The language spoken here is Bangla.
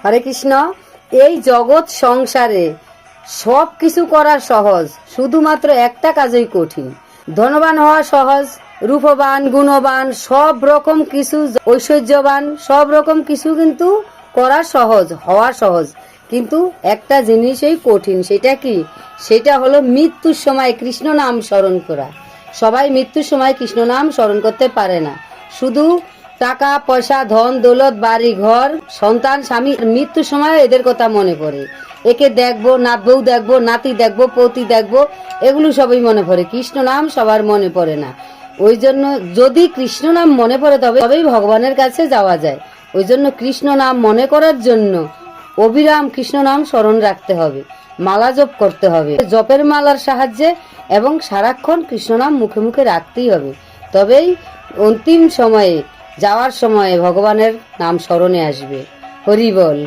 হরে কৃষ্ণ। এই জগৎ সংসারে সব কিছু করা সহজ, শুধুমাত্র একটা কাজই কঠিন। ধনবান হওয়া সহজ, রূপবান, গুণবান, সব রকম কিছু, ঐশ্বর্যবান, সব রকম কিছু কিন্তু করা সহজ, হওয়া সহজ, কিন্তু একটা জিনিসই কঠিন। সেটা কি? সেটা হলো মৃত্যুর সময় কৃষ্ণ নাম স্মরণ করা। সবাই মৃত্যুর সময় কৃষ্ণ নাম স্মরণ করতে পারে না। শুধু টাকা পয়সা, ধন দৌলত, বাড়ি ঘর, সন্তান, স্বামী, মৃত্যুর সময় এদের কথা মনে পড়ে। একে দেখবো, নাত বউ দেখবো, নাতি দেখবো, পতি দেখবো, এগুলো সবই মনে পড়ে। কৃষ্ণ নাম সবার মনে পড়ে না। ওই জন্য যদি কৃষ্ণ নাম মনে পড়ে তবেই ভগবানের কাছে যাওয়া যায়। ওই জন্য কৃষ্ণ নাম মনে করার জন্য অবিরাম কৃষ্ণ নাম স্মরণ রাখতে হবে, মালা জপ করতে হবে, জপের মালার সাহায্যে, এবং সারাক্ষণ কৃষ্ণ নাম মুখে মুখে রাখতেই হবে। তবেই অন্তিম সময়ে, যাওয়ার সময়ে ভগবানের নাম স্মরণে আসবে। হরি বল।